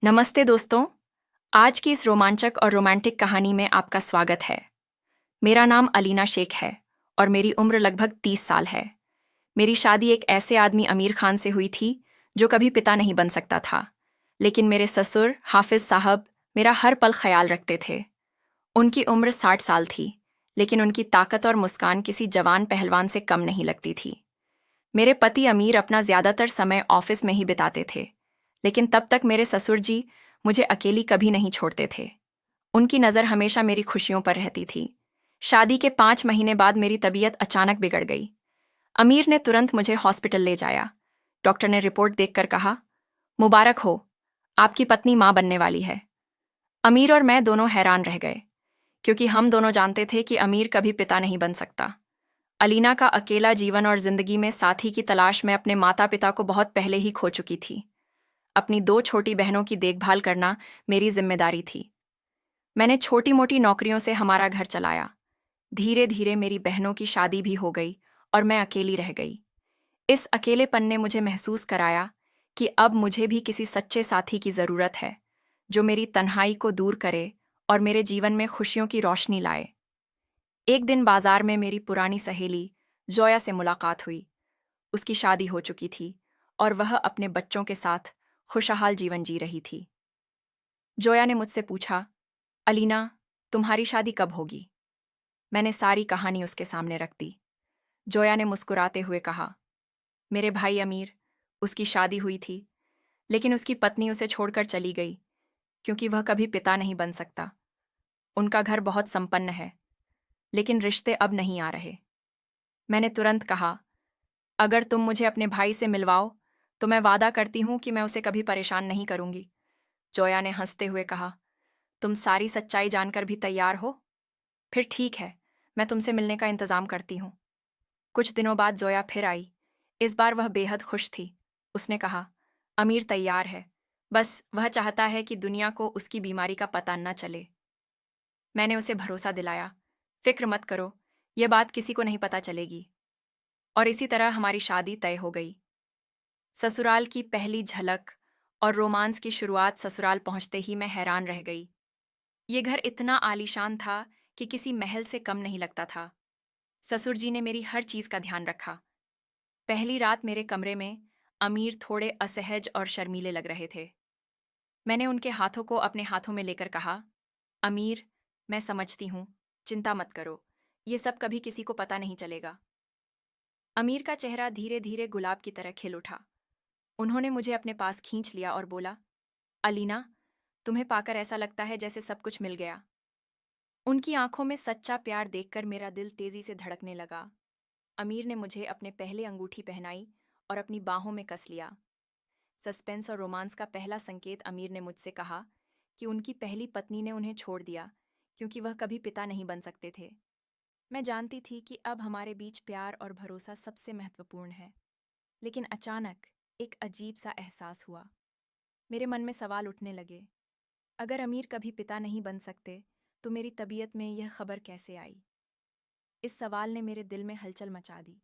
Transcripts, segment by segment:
नमस्ते दोस्तों। आज की इस रोमांचक और रोमांटिक कहानी में आपका स्वागत है। मेरा नाम अलीना शेख है और मेरी उम्र लगभग 30 साल है। मेरी शादी एक ऐसे आदमी अमीर खान से हुई थी जो कभी पिता नहीं बन सकता था, लेकिन मेरे ससुर हाफिज साहब मेरा हर पल ख्याल रखते थे। उनकी उम्र 60 साल थी, लेकिन उनकी ताकत और मुस्कान किसी जवान पहलवान से कम नहीं लगती थी। मेरे पति अमीर अपना ज्यादातर समय ऑफिस में ही बिताते थे, लेकिन तब तक मेरे ससुर जी मुझे अकेली कभी नहीं छोड़ते थे। उनकी नज़र हमेशा मेरी खुशियों पर रहती थी। शादी के 5 महीने बाद मेरी तबीयत अचानक बिगड़ गई। अमीर ने तुरंत मुझे हॉस्पिटल ले जाया। डॉक्टर ने रिपोर्ट देखकर कहा, मुबारक हो, आपकी पत्नी माँ बनने वाली है। अमीर और मैं दोनों हैरान रह गए, क्योंकि हम दोनों जानते थे कि अमीर कभी पिता नहीं बन सकता। अलीना का अकेला जीवन और जिंदगी में साथी की तलाश में अपने माता पिता को बहुत पहले ही खो चुकी थी। अपनी 2 छोटी बहनों की देखभाल करना मेरी जिम्मेदारी थी। मैंने छोटी मोटी नौकरियों से हमारा घर चलाया। धीरे धीरे मेरी बहनों की शादी भी हो गई और मैं अकेली रह गई। इस अकेलेपन ने मुझे महसूस कराया कि अब मुझे भी किसी सच्चे साथी की जरूरत है, जो मेरी तन्हाई को दूर करे और मेरे जीवन में खुशियों की रोशनी लाए। एक दिन बाजार में मेरी पुरानी सहेली जोया से मुलाकात हुई। उसकी शादी हो चुकी थी और वह अपने बच्चों के साथ खुशहाल जीवन जी रही थी। जोया ने मुझसे पूछा, अलीना, तुम्हारी शादी कब होगी? मैंने सारी कहानी उसके सामने रख दी। जोया ने मुस्कुराते हुए कहा, मेरे भाई अमीर, उसकी शादी हुई थी, लेकिन उसकी पत्नी उसे छोड़कर चली गई, क्योंकि वह कभी पिता नहीं बन सकता। उनका घर बहुत संपन्न है, लेकिन रिश्ते अब नहीं आ रहे। मैंने तुरंत कहा, अगर तुम मुझे अपने भाई से मिलवाओ तो मैं वादा करती हूं कि मैं उसे कभी परेशान नहीं करूंगी। जोया ने हंसते हुए कहा, तुम सारी सच्चाई जानकर भी तैयार हो? फिर ठीक है, मैं तुमसे मिलने का इंतजाम करती हूँ। कुछ दिनों बाद जोया फिर आई। इस बार वह बेहद खुश थी। उसने कहा, अमीर तैयार है, बस वह चाहता है कि दुनिया को उसकी बीमारी का पता न चले। मैंने उसे भरोसा दिलाया, फिक्र मत करो, यह बात किसी को नहीं पता चलेगी। और इसी तरह हमारी शादी तय हो गई। ससुराल की पहली झलक और रोमांस की शुरुआत ससुराल पहुंचते ही मैं हैरान रह गई। ये घर इतना आलीशान था कि किसी महल से कम नहीं लगता था। ससुर जी ने मेरी हर चीज का ध्यान रखा। पहली रात मेरे कमरे में अमीर थोड़े असहज और शर्मीले लग रहे थे। मैंने उनके हाथों को अपने हाथों में लेकर कहा, अमीर, मैं समझती हूँ, चिंता मत करो, ये सब कभी किसी को पता नहीं चलेगा। अमीर का चेहरा धीरे धीरे गुलाब की तरह खिल उठा। उन्होंने मुझे अपने पास खींच लिया और बोला, अलीना, तुम्हें पाकर ऐसा लगता है जैसे सब कुछ मिल गया। उनकी आंखों में सच्चा प्यार देखकर मेरा दिल तेजी से धड़कने लगा। अमीर ने मुझे अपने पहले अंगूठी पहनाई और अपनी बाहों में कस लिया। सस्पेंस और रोमांस का पहला संकेत अमीर ने मुझसे कहा कि उनकी पहली पत्नी ने उन्हें छोड़ दिया, क्योंकि वह कभी पिता नहीं बन सकते थे। मैं जानती थी कि अब हमारे बीच प्यार और भरोसा सबसे महत्वपूर्ण है। लेकिन अचानक एक अजीब सा एहसास हुआ। मेरे मन में सवाल उठने लगे। अगर अमीर कभी पिता नहीं बन सकते, तो मेरी तबीयत में यह खबर कैसे आई? इस सवाल ने मेरे दिल में हलचल मचा दी।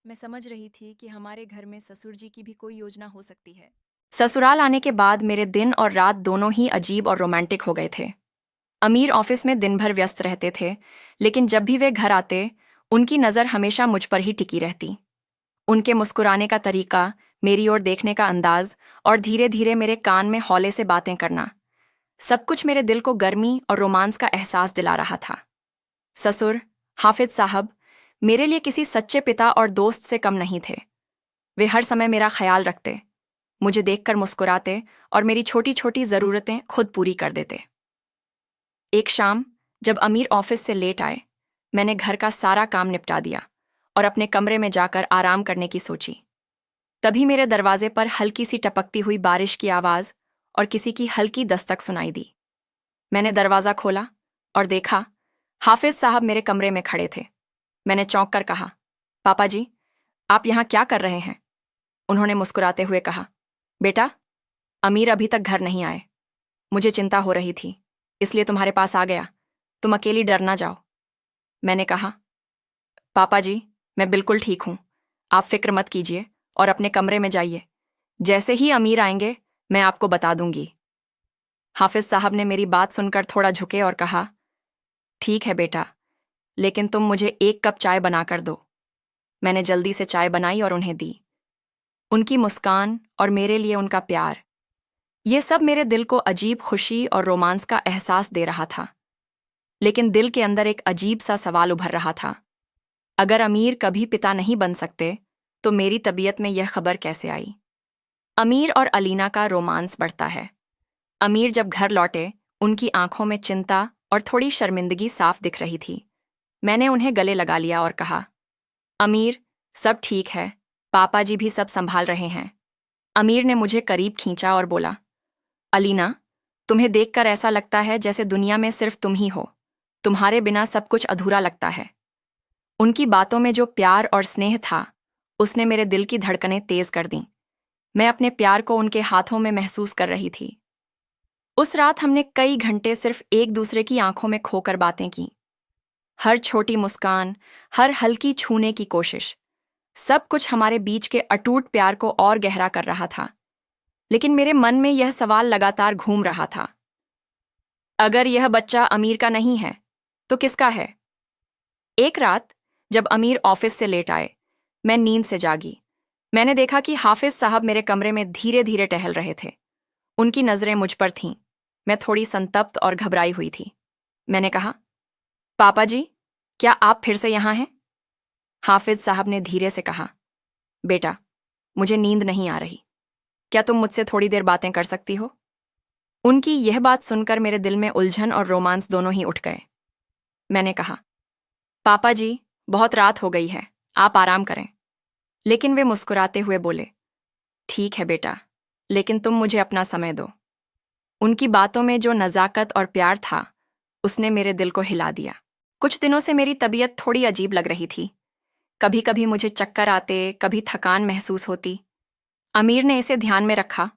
मैं समझ रही थी कि हमारे घर में ससुर जी की भी कोई योजना हो सकती है। ससुराल आने के बाद मेरे दिन और रात दोनों ही अजीब और रोमांटिक हो गए थे। अमीर ऑफिस में दिन भर व्यस्त रहते थे, लेकिन जब भी वे घर आते, उनकी नज़र हमेशा मुझ पर ही टिकी रहती। उनके मुस्कुराने का तरीका, मेरी ओर देखने का अंदाज और धीरे धीरे मेरे कान में हौले से बातें करना, सब कुछ मेरे दिल को गर्मी और रोमांस का एहसास दिला रहा था। ससुर हाफिज साहब मेरे लिए किसी सच्चे पिता और दोस्त से कम नहीं थे। वे हर समय मेरा ख्याल रखते, मुझे देखकर मुस्कुराते और मेरी छोटी छोटी ज़रूरतें खुद पूरी कर देते। एक शाम जब अमीर ऑफिस से लेट आए, मैंने घर का सारा काम निपटा दिया और अपने कमरे में जाकर आराम करने की सोची। तभी मेरे दरवाजे पर हल्की सी टपकती हुई बारिश की आवाज़ और किसी की हल्की दस्तक सुनाई दी। मैंने दरवाज़ा खोला और देखा, हाफिज साहब मेरे कमरे में खड़े थे। मैंने चौंक कर कहा, पापा जी, आप यहाँ क्या कर रहे हैं? उन्होंने मुस्कुराते हुए कहा, बेटा, अमीर अभी तक घर नहीं आए। मुझे चिंता हो रही थी, इसलिए तुम्हारे पास आ गया। तुम अकेली डर ना जाओ। मैंने कहा, पापा जी, मैं बिल्कुल ठीक हूँ, आप फिक्र मत कीजिए और अपने कमरे में जाइए। जैसे ही अमीर आएंगे, मैं आपको बता दूंगी। हाफिज साहब ने मेरी बात सुनकर थोड़ा झुके और कहा, ठीक है बेटा, लेकिन तुम मुझे 1 कप चाय बनाकर दो। मैंने जल्दी से चाय बनाई और उन्हें दी। उनकी मुस्कान और मेरे लिए उनका प्यार, ये सब मेरे दिल को अजीब खुशी और रोमांस का एहसास दे रहा था। लेकिन दिल के अंदर एक अजीब सा सवाल उभर रहा था। अगर अमीर कभी पिता नहीं बन सकते, तो मेरी तबीयत में यह खबर कैसे आई? अमीर और अलीना का रोमांस बढ़ता है। अमीर जब घर लौटे, उनकी आंखों में चिंता और थोड़ी शर्मिंदगी साफ दिख रही थी। मैंने उन्हें गले लगा लिया और कहा, अमीर, सब ठीक है, पापा जी भी सब संभाल रहे हैं। अमीर ने मुझे करीब खींचा और बोला, अलीना, तुम्हें देखकर ऐसा लगता है जैसे दुनिया में सिर्फ तुम ही हो। तुम्हारे बिना सब कुछ अधूरा लगता है। उनकी बातों में जो प्यार और स्नेह था, उसने मेरे दिल की धड़कनें तेज कर दीं। मैं अपने प्यार को उनके हाथों में महसूस कर रही थी। उस रात हमने कई घंटे सिर्फ एक दूसरे की आंखों में खोकर बातें की। हर छोटी मुस्कान, हर हल्की छूने की कोशिश, सब कुछ हमारे बीच के अटूट प्यार को और गहरा कर रहा था। लेकिन मेरे मन में यह सवाल लगातार घूम रहा था, अगर यह बच्चा अमीर का नहीं है, तो किसका है? एक रात जब अमीर ऑफिस से लेट आए, मैं नींद से जागी। मैंने देखा कि हाफिज साहब मेरे कमरे में धीरे धीरे टहल रहे थे। उनकी नजरें मुझ पर थीं। मैं थोड़ी संतप्त और घबराई हुई थी। मैंने कहा, पापा जी, क्या आप फिर से यहाँ हैं? हाफिज साहब ने धीरे से कहा, बेटा, मुझे नींद नहीं आ रही। क्या तुम मुझसे थोड़ी देर बातें कर सकती हो? उनकी यह बात सुनकर मेरे दिल में उलझन और रोमांस दोनों ही उठ गए। मैंने कहा, पापा जी, बहुत रात हो गई है, आप आराम करें। लेकिन वे मुस्कुराते हुए बोले, ठीक है बेटा, लेकिन तुम मुझे अपना समय दो। उनकी बातों में जो नज़ाकत और प्यार था, उसने मेरे दिल को हिला दिया। कुछ दिनों से मेरी तबीयत थोड़ी अजीब लग रही थी। कभी कभी मुझे चक्कर आते, कभी थकान महसूस होती। अमीर ने इसे ध्यान में रखा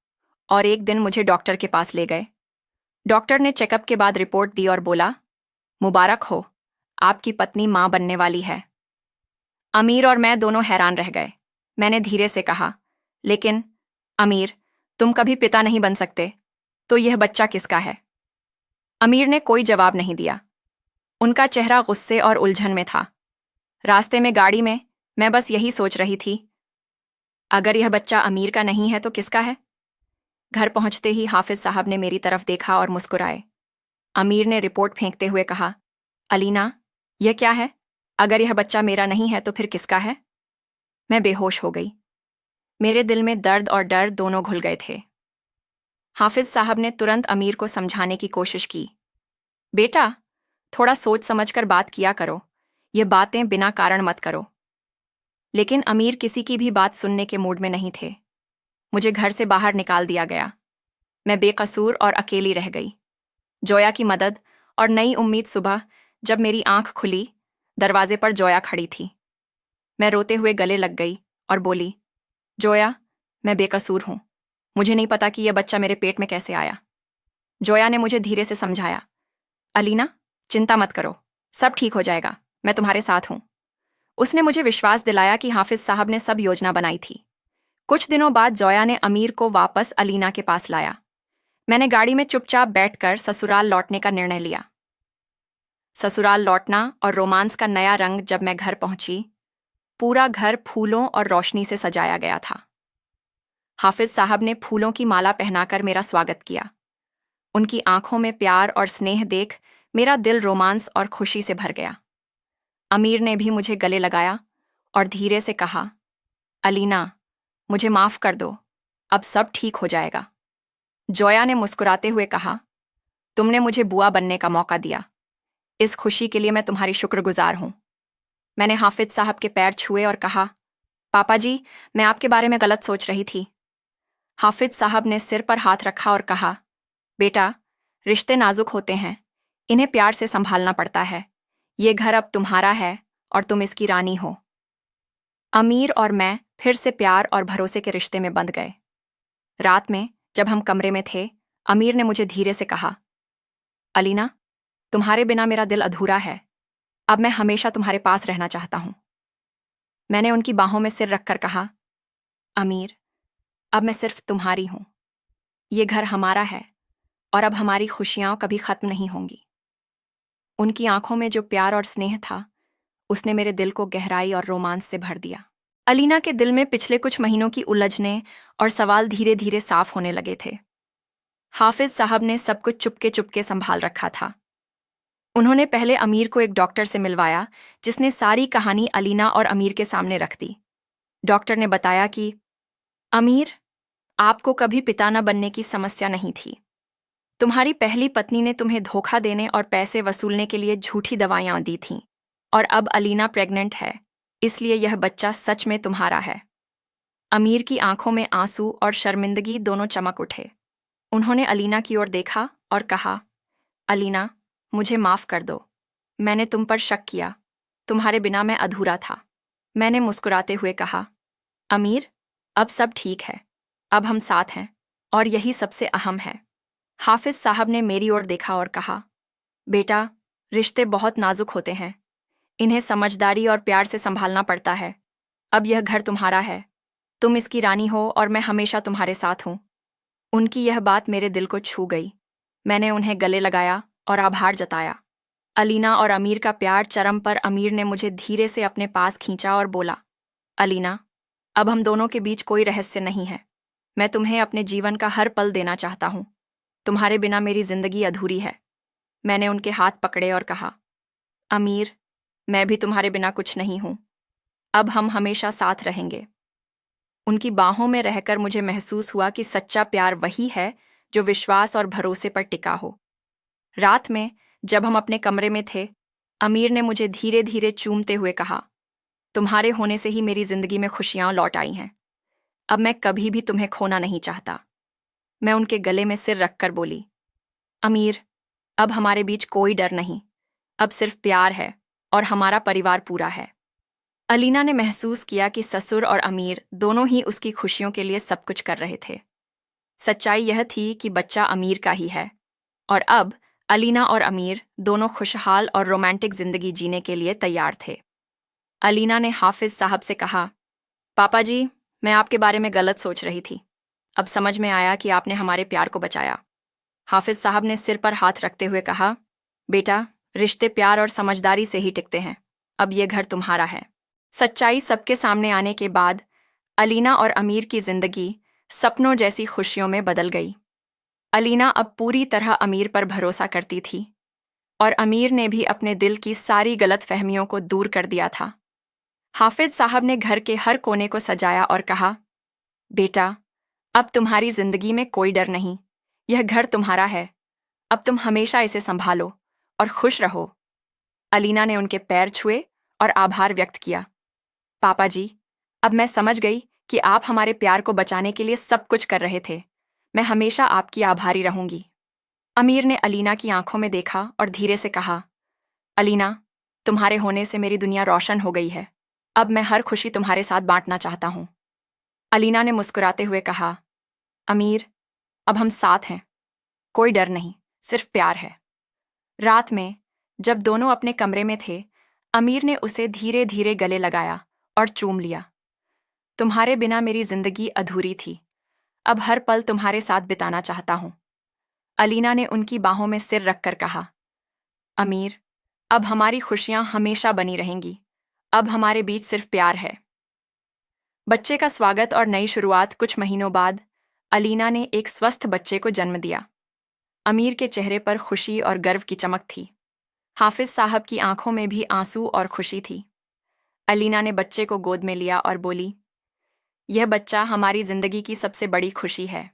और एक दिन मुझे डॉक्टर के पास ले गए। डॉक्टर ने चेकअप के बाद रिपोर्ट दी और बोला, मुबारक हो, आपकी पत्नी मां बनने वाली है। अमीर और मैं दोनों हैरान रह गए। मैंने धीरे से कहा, लेकिन अमीर, तुम कभी पिता नहीं बन सकते, तो यह बच्चा किसका है? अमीर ने कोई जवाब नहीं दिया। उनका चेहरा गुस्से और उलझन में था। रास्ते में गाड़ी में मैं बस यही सोच रही थी, अगर यह बच्चा अमीर का नहीं है तो किसका है? घर पहुंचते ही हाफिज साहब ने मेरी तरफ देखा और मुस्कुराए। अमीर ने रिपोर्ट फेंकते हुए कहा, अलीना, यह क्या है? अगर यह बच्चा मेरा नहीं है तो फिर किसका है? मैं बेहोश हो गई। मेरे दिल में दर्द और डर दोनों घुल गए थे। हाफिज साहब ने तुरंत अमीर को समझाने की कोशिश की, बेटा, थोड़ा सोच समझकर बात किया करो, ये बातें बिना कारण मत करो। लेकिन अमीर किसी की भी बात सुनने के मूड में नहीं थे। मुझे घर से बाहर निकाल दिया गया। मैं बेकसूर और अकेली रह गई। जोया की मदद और नई उम्मीद। सुबह जब मेरी आंख खुली, दरवाजे पर जोया खड़ी थी। मैं रोते हुए गले लग गई और बोली, जोया, मैं बेकसूर हूं। मुझे नहीं पता कि यह बच्चा मेरे पेट में कैसे आया। जोया ने मुझे धीरे से समझाया, अलीना, चिंता मत करो, सब ठीक हो जाएगा, मैं तुम्हारे साथ हूं। उसने मुझे विश्वास दिलाया कि हाफिज साहब ने सब योजना बनाई थी। कुछ दिनों बाद जोया ने अमीर को वापस अलीना के पास लाया। मैंने गाड़ी में चुपचाप बैठकर ससुराल लौटने का निर्णय लिया। ससुराल लौटना और रोमांस का नया रंग। जब मैं घर पहुंची, पूरा घर फूलों और रोशनी से सजाया गया था। हाफिज साहब ने फूलों की माला पहनाकर मेरा स्वागत किया। उनकी आंखों में प्यार और स्नेह देख मेरा दिल रोमांस और खुशी से भर गया। अमीर ने भी मुझे गले लगाया और धीरे से कहा, अलीना, मुझे माफ कर दो, अब सब ठीक हो जाएगा। जोया ने मुस्कुराते हुए कहा, तुमने मुझे बुआ बनने का मौका दिया। इस खुशी के लिए मैं तुम्हारी शुक्रगुजार हूं। मैंने हाफिज साहब के पैर छुए और कहा, पापा जी, मैं आपके बारे में गलत सोच रही थी। हाफिज साहब ने सिर पर हाथ रखा और कहा, बेटा, रिश्ते नाजुक होते हैं, इन्हें प्यार से संभालना पड़ता है। ये घर अब तुम्हारा है और तुम इसकी रानी हो। अमीर और मैं फिर से प्यार और भरोसे के रिश्ते में बंध गए। रात में जब हम कमरे में थे, अमीर ने मुझे धीरे से कहा, अलीना, तुम्हारे बिना मेरा दिल अधूरा है। अब मैं हमेशा तुम्हारे पास रहना चाहता हूं। मैंने उनकी बाहों में सिर रखकर कहा, अमीर, अब मैं सिर्फ तुम्हारी हूं। ये घर हमारा है और अब हमारी खुशियां कभी खत्म नहीं होंगी। उनकी आंखों में जो प्यार और स्नेह था, उसने मेरे दिल को गहराई और रोमांच से भर दिया। अलीना के दिल में पिछले कुछ महीनों की उलझनें और सवाल धीरे धीरे साफ होने लगे थे। हाफिज साहब ने सब कुछ चुपके चुपके संभाल रखा था। उन्होंने पहले अमीर को एक डॉक्टर से मिलवाया, जिसने सारी कहानी अलीना और अमीर के सामने रख दी। डॉक्टर ने बताया कि अमीर, आपको कभी पिता न बनने की समस्या नहीं थी। तुम्हारी पहली पत्नी ने तुम्हें धोखा देने और पैसे वसूलने के लिए झूठी दवाइयां दी थीं, और अब अलीना प्रेग्नेंट है, इसलिए यह बच्चा सच में तुम्हारा है। अमीर की आंखों में आंसू और शर्मिंदगी दोनों चमक उठे। उन्होंने अलीना की ओर देखा और कहा, अलीना, मुझे माफ कर दो। मैंने तुम पर शक किया। तुम्हारे बिना मैं अधूरा था। मैंने मुस्कुराते हुए कहा, अमीर, अब सब ठीक है। अब हम साथ हैं, और यही सबसे अहम है। हाफिज साहब ने मेरी ओर देखा और कहा, बेटा, रिश्ते बहुत नाजुक होते हैं। इन्हें समझदारी और प्यार से संभालना पड़ता है। अब यह घर तुम्हारा है। तुम इसकी रानी हो और मैं हमेशा तुम्हारे साथ हूं। उनकी यह बात मेरे दिल को छू गई। मैंने उन्हें गले लगाया और आभार जताया। अलीना और अमीर का प्यार चरम पर अमीर ने मुझे धीरे से अपने पास खींचा और बोला, अलीना, अब हम दोनों के बीच कोई रहस्य नहीं है। मैं तुम्हें अपने जीवन का हर पल देना चाहता हूं। तुम्हारे बिना मेरी जिंदगी अधूरी है। मैंने उनके हाथ पकड़े और कहा, अमीर, मैं भी तुम्हारे बिना कुछ नहीं हूं। अब हम हमेशा साथ रहेंगे। उनकी बाहों में रहकर मुझे महसूस हुआ कि सच्चा प्यार वही है जो विश्वास और भरोसे पर टिका हो। रात में जब हम अपने कमरे में थे, अमीर ने मुझे धीरे धीरे चूमते हुए कहा, तुम्हारे होने से ही मेरी जिंदगी में खुशियां लौट आई हैं। अब मैं कभी भी तुम्हें खोना नहीं चाहता। मैं उनके गले में सिर रखकर बोली, अमीर, अब हमारे बीच कोई डर नहीं। अब सिर्फ प्यार है और हमारा परिवार पूरा है। अलीना ने महसूस किया कि ससुर और अमीर दोनों ही उसकी खुशियों के लिए सब कुछ कर रहे थे। सच्चाई यह थी कि बच्चा अमीर का ही है, और अब अलीना और अमीर दोनों खुशहाल और रोमांटिक जिंदगी जीने के लिए तैयार थे। अलीना ने हाफिज साहब से कहा, पापा जी, मैं आपके बारे में गलत सोच रही थी। अब समझ में आया कि आपने हमारे प्यार को बचाया। हाफिज साहब ने सिर पर हाथ रखते हुए कहा, बेटा, रिश्ते प्यार और समझदारी से ही टिकते हैं। अब ये घर तुम्हारा है। सच्चाई सबके सामने आने के बाद अलीना और अमीर की जिंदगी सपनों जैसी खुशियों में बदल गई। अलीना अब पूरी तरह अमीर पर भरोसा करती थी, और अमीर ने भी अपने दिल की सारी गलतफहमियों को दूर कर दिया था। हाफिज साहब ने घर के हर कोने को सजाया और कहा, बेटा, अब तुम्हारी जिंदगी में कोई डर नहीं। यह घर तुम्हारा है। अब तुम हमेशा इसे संभालो और खुश रहो। अलीना ने उनके पैर छुए और आभार व्यक्त किया। पापा जी, अब मैं समझ गई कि आप हमारे प्यार को बचाने के लिए सब कुछ कर रहे थे। मैं हमेशा आपकी आभारी रहूंगी। अमीर ने अलीना की आंखों में देखा और धीरे से कहा, अलीना, तुम्हारे होने से मेरी दुनिया रोशन हो गई है। अब मैं हर खुशी तुम्हारे साथ बांटना चाहता हूं। अलीना ने मुस्कुराते हुए कहा, अमीर, अब हम साथ हैं। कोई डर नहीं, सिर्फ प्यार है। रात में जब दोनों अपने कमरे में थे, अमीर ने उसे धीरे धीरे गले लगाया और चूम लिया। तुम्हारे बिना मेरी जिंदगी अधूरी थी। अब हर पल तुम्हारे साथ बिताना चाहता हूं। अलीना ने उनकी बाहों में सिर रखकर कहा, अमीर, अब हमारी खुशियां हमेशा बनी रहेंगी। अब हमारे बीच सिर्फ प्यार है। बच्चे का स्वागत और नई शुरुआत। कुछ महीनों बाद अलीना ने एक स्वस्थ बच्चे को जन्म दिया। अमीर के चेहरे पर खुशी और गर्व की चमक थी। हाफिज साहब की आंखों में भी आंसू और खुशी थी। अलीना ने बच्चे को गोद में लिया और बोली, यह बच्चा हमारी जिंदगी की सबसे बड़ी खुशी है।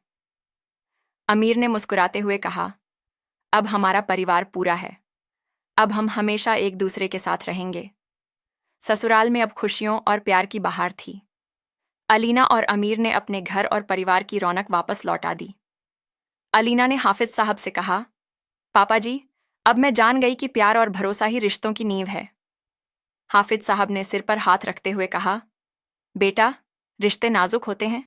अमीर ने मुस्कुराते हुए कहा, अब हमारा परिवार पूरा है। अब हम हमेशा एक दूसरे के साथ रहेंगे। ससुराल में अब खुशियों और प्यार की बहार थी। अलीना और अमीर ने अपने घर और परिवार की रौनक वापस लौटा दी। अलीना ने हाफिज साहब से कहा, पापा जी, अब मैं जान गई कि प्यार और भरोसा ही रिश्तों की नींव है। हाफिज साहब ने सिर पर हाथ रखते हुए कहा, बेटा, रिश्ते नाजुक होते हैं,